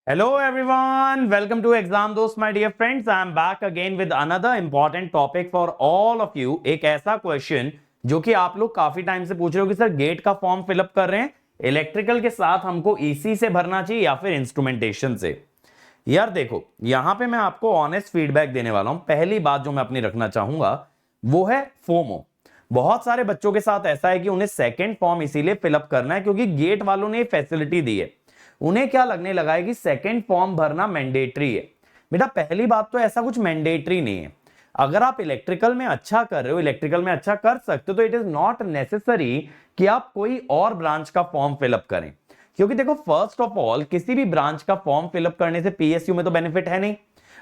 Hello everyone, welcome to Exam Dost my dear friends. I am back again with another important topic for all of you. एक ऐसा question जो कि आप लोग काफी time से पूछ रहे हो कि सर गेट का फॉर्म फिलअप कर रहे हैं, इलेक्ट्रिकल के साथ हमको ईसी से भरना चाहिए या फिर इंस्ट्रूमेंटेशन से। यार देखो, यहां पे मैं आपको ऑनेस्ट फीडबैक देने वाला हूं। पहली बात जो मैं अपनी रखना चाहूंगा वो है फोमो। बहुत सारे बच्चों के साथ ऐसा है कि उन्हें सेकंड फॉर्म इसीलिए फिलअप करना है क्योंकि गेट वालों ने फैसिलिटी दी है। उन्हें क्या लगने लगा है कि सेकंड फॉर्म भरना मैंडेटरी है। बेटा पहली बात तो ऐसा कुछ मैंडेटरी नहीं है। अगर आप इलेक्ट्रिकल में अच्छा कर रहे हो, इलेक्ट्रिकल में अच्छा कर सकते हो, तो इट इज नॉट नेसेसरी कि आप कोई और ब्रांच का फॉर्म फिलअप करें। क्योंकि देखो, फर्स्ट ऑफ ऑल किसी भी ब्रांच का फॉर्म फिलअप करने से पीएसयू में तो बेनिफिट है नहीं।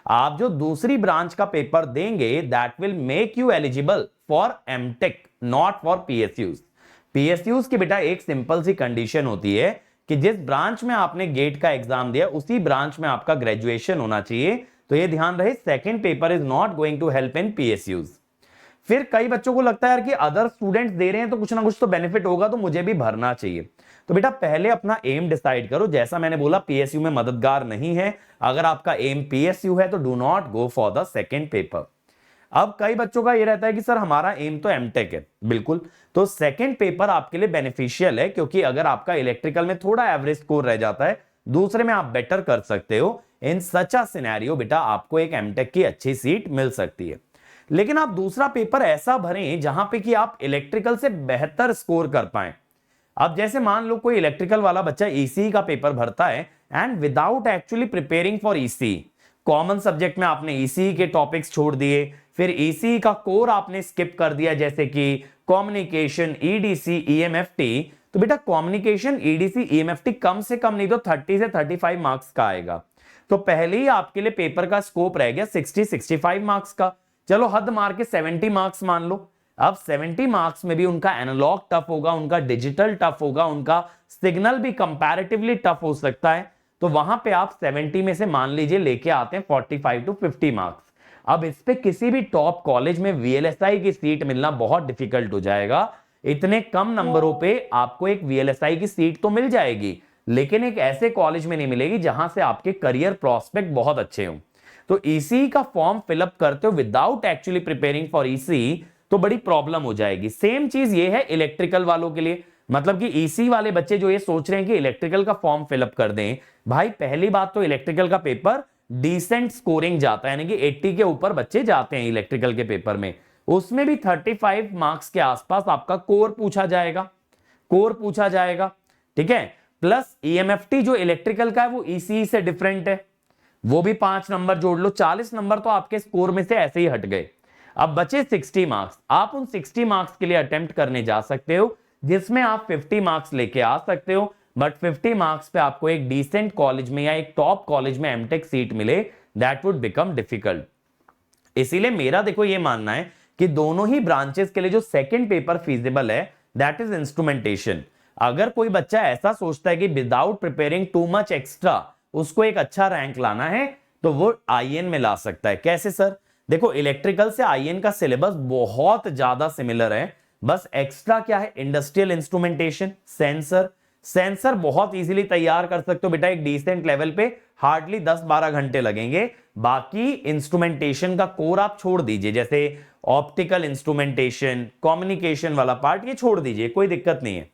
आप जो दूसरी ब्रांच का पेपर देंगे that will make you eligible for MTech, not for PSUs. PSUs की बेटा एक सिंपल सी कंडीशन होती है कि जिस ब्रांच में आपने गेट का एग्जाम दिया उसी ब्रांच में आपका ग्रेजुएशन होना चाहिए। तो ये ध्यान रहे, second paper is not going to help in PSUs. फिर कई बच्चों को लगता है यार कि अदर स्टूडेंट्स दे रहे हैं तो कुछ ना कुछ तो बेनिफिट होगा, तो मुझे भी भरना चाहिए। तो बेटा पहले अपना एम डिसाइड करो। जैसा मैंने बोला, पीएसयू में मददगार नहीं है। अगर आपका एम पीएसयू है तो do not go for the second paper. अब कई बच्चों का ये रहता है कि सर हमारा एम तो एमटेक है। बिल्कुल, तो सेकंड पेपर आपके लिए बेनिफिशियल है क्योंकि अगर आपका इलेक्ट्रिकल में थोड़ा एवरेज स्कोर रह जाता है, दूसरे में आप बेटर कर सकते हो। इन सच अ सिनेरियो बेटा आपको एक एमटेक की अच्छी सीट मिल सकती है। लेकिन आप दूसरा पेपर ऐसा भरें जहां पे कि आप इलेक्ट्रिकल से बेहतर स्कोर कर पाए। अब जैसे मान लो कोई इलेक्ट्रिकल वाला बच्चा ईसी का पेपर भरता है and without actually preparing for EC, common subject में आपने ईसी के टॉपिक्स छोड़ दिए, फिर ईसी का कोर आपने स्किप कर दिया, जैसे कि कम्युनिकेशन, ईडीसी, ईएमएफटी। तो बेटा कम्युनिकेशन, ईडीसी, ईएमएफटी कम से कम नहीं तो 30 से 35 मार्क्स का आएगा। तो पहले ही आपके लिए पेपर का स्कोप रह गया 60-65 मार्क्स का। चलो हद मार के 70 मार्क्स मान लो। अब 70 मार्क्स में भी उनका एनालॉग टफ होगा, उनका डिजिटल टफ होगा, उनका सिग्नल भी कंपैरेटिवली टफ हो सकता है। तो वहां पे आप 70 में से मान लीजिए लेके आते हैं 45 टू 50 मार्क्स। अब इस पे किसी भी टॉप कॉलेज में वीएलएसआई की सीट मिलना बहुत डिफिकल्ट हो जाएगा। इतने कम नंबरों पे आपको एक वीएलएसआई की सीट तो मिल जाएगी, लेकिन एक ऐसे कॉलेज में नहीं मिलेगी जहां से आपके करियर प्रोस्पेक्ट बहुत अच्छे हों। तो ईसी का फॉर्म फिलअप करते हो without actually preparing for EC तो बड़ी प्रॉब्लम हो जाएगी। सेम चीज ये है इलेक्ट्रिकल वालों के लिए। मतलब कि ईसी वाले बच्चे जो ये सोच रहे हैं कि इलेक्ट्रिकल का फॉर्म फिलअप कर दें, भाई पहली बात तो इलेक्ट्रिकल का पेपर डिसेंट स्कोरिंग जाता है, यानी कि 80 के ऊपर बच्चे जाते हैं इलेक्ट्रिकल के पेपर में। उसमें भी 35 मार्क्स के आसपास आपका कोर पूछा जाएगा, कोर पूछा जाएगा, ठीक है। प्लस ईएमएफटी जो इलेक्ट्रिकल का है वो ईसी से डिफरेंट है, वो भी 5 नंबर जोड़ लो, 40 नंबर तो आपके स्कोर में से ऐसे ही हट गए। अब बचे 60 मार्क्स। आप उन 60 मार्क्स के लिए अटेम्प्ट करने जा सकते हो जिसमें आप 50 मार्क्स लेके आ सकते हो, बट 50 मार्क्स पे आपको एक डिसेंट कॉलेज में या एक टॉप कॉलेज में एमटेक सीट मिले, दैट वुड बिकम डिफिकल्ट। इसीलिए मेरा देखो ये मानना है कि दोनों ही ब्रांचेस के लिए जो सेकंड पेपर फीजिबल है दैट इज इंस्ट्रूमेंटेशन। अगर कोई बच्चा ऐसा सोचता है कि without preparing too much extra उसको एक अच्छा रैंक लाना है तो वो आईएन में ला सकता है। कैसे सर? देखो, इलेक्ट्रिकल से आईएन का सिलेबस बहुत ज्यादा सिमिलर है, बस एक्स्ट्रा क्या है, इंडस्ट्रियल इंस्ट्रूमेंटेशन, सेंसर। सेंसर बहुत इजीली तैयार कर सकते हो बेटा एक डिसेंट लेवल पे, हार्डली 10-12 घंटे लगेंगे। बाकी इंस्ट्रूमेंटेशन का कोर आप छोड़ दीजिए, जैसे ऑप्टिकल इंस्ट्रूमेंटेशन, कम्युनिकेशन वाला पार्ट ये छोड़ दीजिए, कोई दिक्कत नहीं है।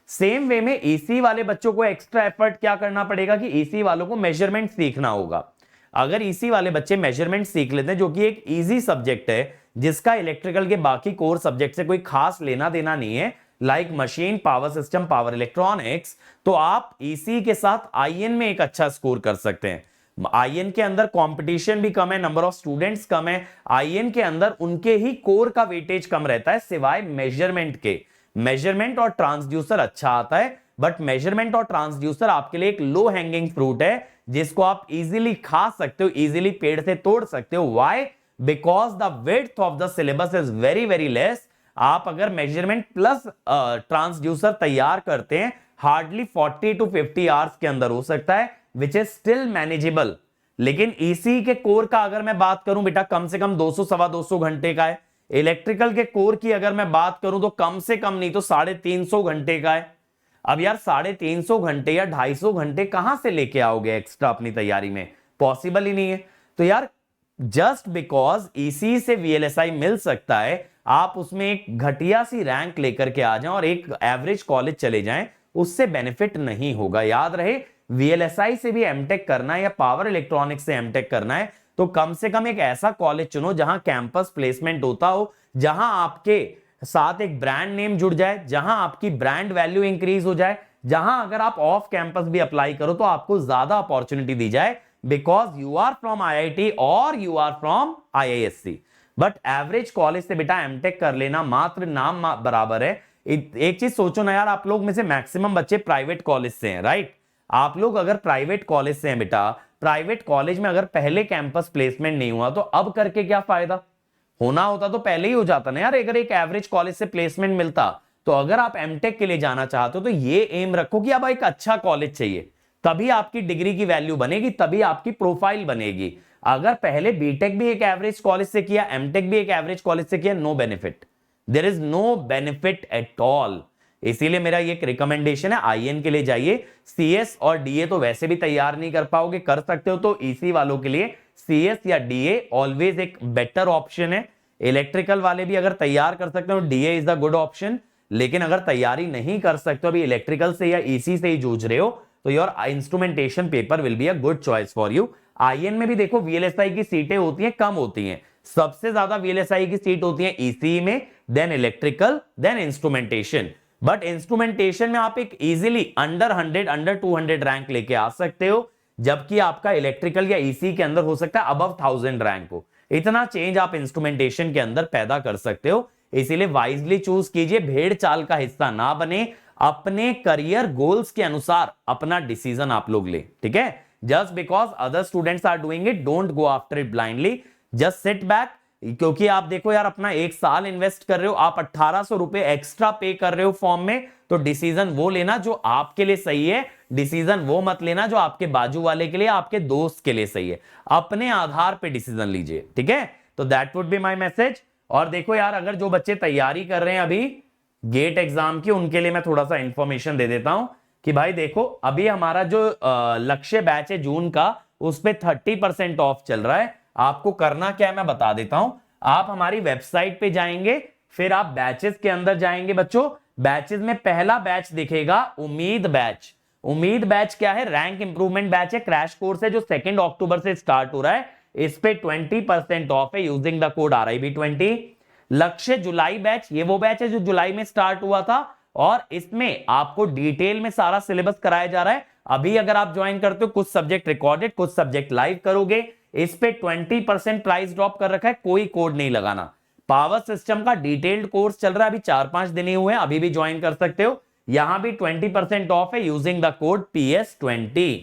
सेम वे में ईसी वाले बच्चों को एक्स्ट्रा एफर्ट क्या करना पड़ेगा कि ईसी वालों को मेजरमेंट सीखना होगा। अगर ईसी वाले बच्चे मेजरमेंट सीख लेते हैं, जो कि एक इजी सब्जेक्ट है जिसका इलेक्ट्रिकल के बाकी कोर सब्जेक्ट से कोई खास लेना देना नहीं है, like machine, power system, power electronics, तो आप ईसी के साथ आईएन में एक अच्छा स्कोर कर सकते हैं। आईएन के अंदर कंपटीशन भी कम है, नंबर ऑफ स्टूडेंट्स कम है, आईएन के अंदर उनके ही कोर का वेटेज कम रहता है सिवाय मेजरमेंट के। मेजरमेंट और ट्रांसड्यूसर अच्छा आता है, बट मेजरमेंट और ट्रांसड्यूसर आपके लिए एक लो हैंगिंग फ्रूट है जिसको आप इजीली खा सकते हो, इजीली पेड़ से तोड़ सकते हो। Why? Because the width of the syllabus is very very less. आप अगर मेजरमेंट प्लस ट्रांसड्यूसर तैयार करते हैं हार्डली 40 टू 50 आवर्स के अंदर हो सकता है, विच इज स्टिल मैनेजेबल। लेकिन ईसी के कोर का अगर मैं बात करूं बेटा, कम से कम 200-250 घंटे का है। इलेक्ट्रिकल के कोर की अगर मैं बात करूं तो कम से कम नहीं तो 350 घंटे का है। अब यार 350 घंटे या 250 घंटे कहां से लेके आओगे एक्स्ट्रा अपनी तैयारी में, पॉसिबल ही नहीं है। तो यार जस्ट बिकॉज ईसी से वीएलएसआई मिल सकता है, आप उसमें एक घटिया सी रैंक लेकर के आ जाएं और एक एवरेज कॉलेज चले जाएं, उससे बेनिफिट नहीं होगा। याद रहे, वीएलएसआई से भी एमटेक करना है या पावर इलेक्ट्रॉनिक्स से एमटेक करना है तो कम से कम एक ऐसा कॉलेज चुनो जहां कैंपस प्लेसमेंट होता हो, जहां आपके साथ एक ब्रांड नेम जुड़ जाए, जहां आपकी ब्रांड वैल्यू इंक्रीज हो जाए, जहां अगर आप ऑफ कैंपस भी अप्लाई करो तो आपको ज्यादा अपॉर्चुनिटी दी जाए, because you are from IIT और you are from IISc. But average college से बेटा एमटेक कर लेना मात्र नाम बराबर है। एक चीज सोचो ना यार, आप लोग में से मैक्सिमम बच्चे प्राइवेट कॉलेज से हैं, राइट? आप लोग अगर प्राइवेट कॉलेज से हैं बेटा, प्राइवेट कॉलेज में अगर पहले कैंपस प्लेसमेंट नहीं हुआ तो अब करके क्या फायदा? होना होता तो पहले ही हो जाता ना यार। अगर एक एवरेज कॉलेज से प्लेसमेंट मिलता तो अगर आप एमटेक के लिए जाना चाहते हो तो ये एम रखो कि अब एक अच्छा कॉलेज चाहिए, तभी आपकी डिग्री की वैल्यू बनेगी, तभी आपकी प्रोफाइल बनेगी। अगर पहले बीटेक भी एक एवरेज कॉलेज से किया, एमटेक भी एक एवरेज कॉलेज से किया, no benefit, there is no benefit at all. इसीलिए मेरा ये एक रिकमेंडेशन है, आईएन के लिए जाइए। सीएस और डीए तो वैसे भी तैयार नहीं कर पाओगे, कर सकते हो तो ईसी वालों के लिए सीएस या डीए ऑलवेज एक बेटर ऑप्शन है। इलेक्ट्रिकल वाले भी अगर तैयार कर सकते हो, DA is the good option. लेकिन अगर तैयारी नहीं कर सकते हो, अभी इलेक्ट्रिकल से या ईसी से ही जूझ रहे हो, तो your instrumentation paper will be a good choice for you. IN में भी देखो वीएलएसआई की सीटें होती हैं, कम होती हैं। सबसे ज्यादा वीएलएसआई की सीट होती है ईसी में, then electrical, then instrumentation. But instrumentation में आप एक इजीली अंडर 100, अंडर 200 रैंक लेके आ सकते हो, जबकि आपका इलेक्ट्रिकल या ईसी के अंदर हो सकता है अबव 1000 रैंक हो। इतना चेंज आप इंस्ट्रूमेंटेशन के अंदर पैदा कर सकते हो। इसीलिए वाइजली चूज कीजिए, भेड़ चाल का हिस्सा ना बने, अपने करियर गोल्स के अनुसार अपना डिसीजन आप लोग ले, ठीक है? Just because other students are doing it, don't go after it blindly, just sit back. क्योंकि आप देखो यार, अपना 1 साल इन्वेस्ट कर रहे हो, आप 1800 रुपए एक्स्ट्रा पे कर रहे हो फॉर्म में, तो डिसीजन वो लेना जो आपके लिए सही है। डिसीजन वो मत लेना जो आपके बाजू वाले के लिए, आपके दोस्त के लिए सही है। अपने आधार पे डिसीजन लीजिए, ठीक है? तो that would be my message. और देखो यार, अगर जो बच्चे तैयारी कर रहे हैं अभी गेट एग्जाम की, उनके लिए मैं थोड़ा सा इंफॉर्मेशन दे देता हूं कि भाई देखो, अभी हमारा जो लक्ष्य बैच है जून का, उस पे 30% ऑफ चल रहा है। आपको करना क्या है मैं बता देता हूं। आप हमारी वेबसाइट पे जाएंगे, फिर आप बैचेस के अंदर जाएंगे बच्चों। बैचेस में पहला बैच दिखेगा उम्मीद बैच। उम्मीद बैच क्या है? रैंक इंप्रूवमेंट बैच है, क्रैश कोर्स है, जो 2 अक्टूबर से स्टार्ट हो रहा है। इस पे 20% ऑफ है यूजिंग द कोड RIB20। लक्ष्य जुलाई बैच, ये वो बैच है जो जुलाई में स्टार्ट हुआ था, और इसमें आपको डिटेल में सारा सिलेबस कराया जा रहा है। अभी अगर आप ज्वाइन करते हो, कुछ सब्जेक्ट रिकॉर्डेड, कुछ सब्जेक्ट लाइव करोगे। इस पे 20% प्राइस ड्रॉप कर रखा है, कोई कोड नहीं लगाना। पावर सिस्टम का डिटेल्ड कोर्स चल रहा है, अभी 4-5 दिन ही हुए हैं, अभी भी ज्वाइन कर सकते हो। यहां भी 20% ऑफ है यूजिंग द कोड PS20।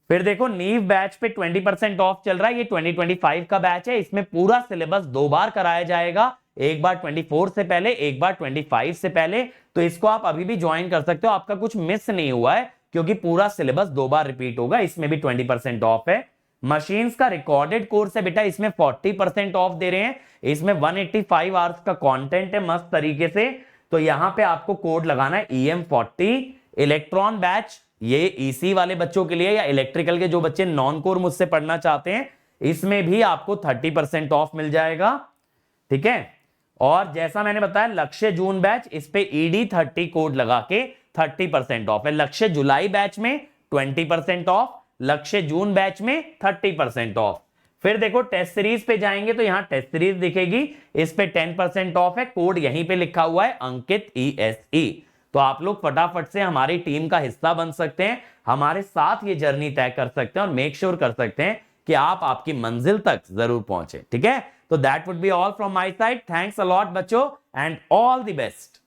फिर देखो नीव बैच पे 20% ऑफ चल रहा है, ये 2025 का बैच है। इसमें पूरा सिलेबस 2 बार कराया जाएगा, एक बार 24 से पहले, एक बार 25 से पहले। तो इसको आप अभी भी ज्वाइन कर सकते हो, आपका कुछ मिस नहीं हुआ है, क्योंकि पूरा सिलेबस 2 बार रिपीट होगा। इसमें भी 20% ऑफ है। मशीन्स का रिकॉर्डेड कोर्स है बेटा, इसमें 40% ऑफ दे रहे हैं। इसमें 185 आवर्स का कंटेंट है मस्त तरीके से। तो यहां पे आपको कोड लगाना है EM40। इलेक्ट्रॉन बैच, ये ईसी वाले बच्चों के लिए या इलेक्ट्रिकल के जो बच्चे नॉन कोर मुझसे पढ़ना चाहते हैं, इसमें भी आपको 30% ऑफ मिल जाएगा, ठीक है? और जैसा मैंने बताया, लक्ष्य जून बैच, इस पे ED30 कोड लगा के 30% ऑफ है। लक्ष्य जुलाई बैच में 20% ऑफ, लक्ष्य जून बैच में 30% ऑफ। फिर देखो टेस्ट सीरीज पे जाएंगे तो यहां टेस्ट सीरीज दिखेगी, इस पे 10% ऑफ है। कोड यहीं पे लिखा हुआ है अंकित ESE। तो आप लोग फटाफट से हमारी टीम का हिस्सा बन सकते हैं, हमारे साथ ये जर्नी तय कर सकते हैं और मेक श्योर कर सकते हैं कि आप आपकी मंजिल तक जरूर पहुंचे, ठीक है? तो that would be all from my side. Thanks a lot बच्चों, एंड ऑल द बेस्ट।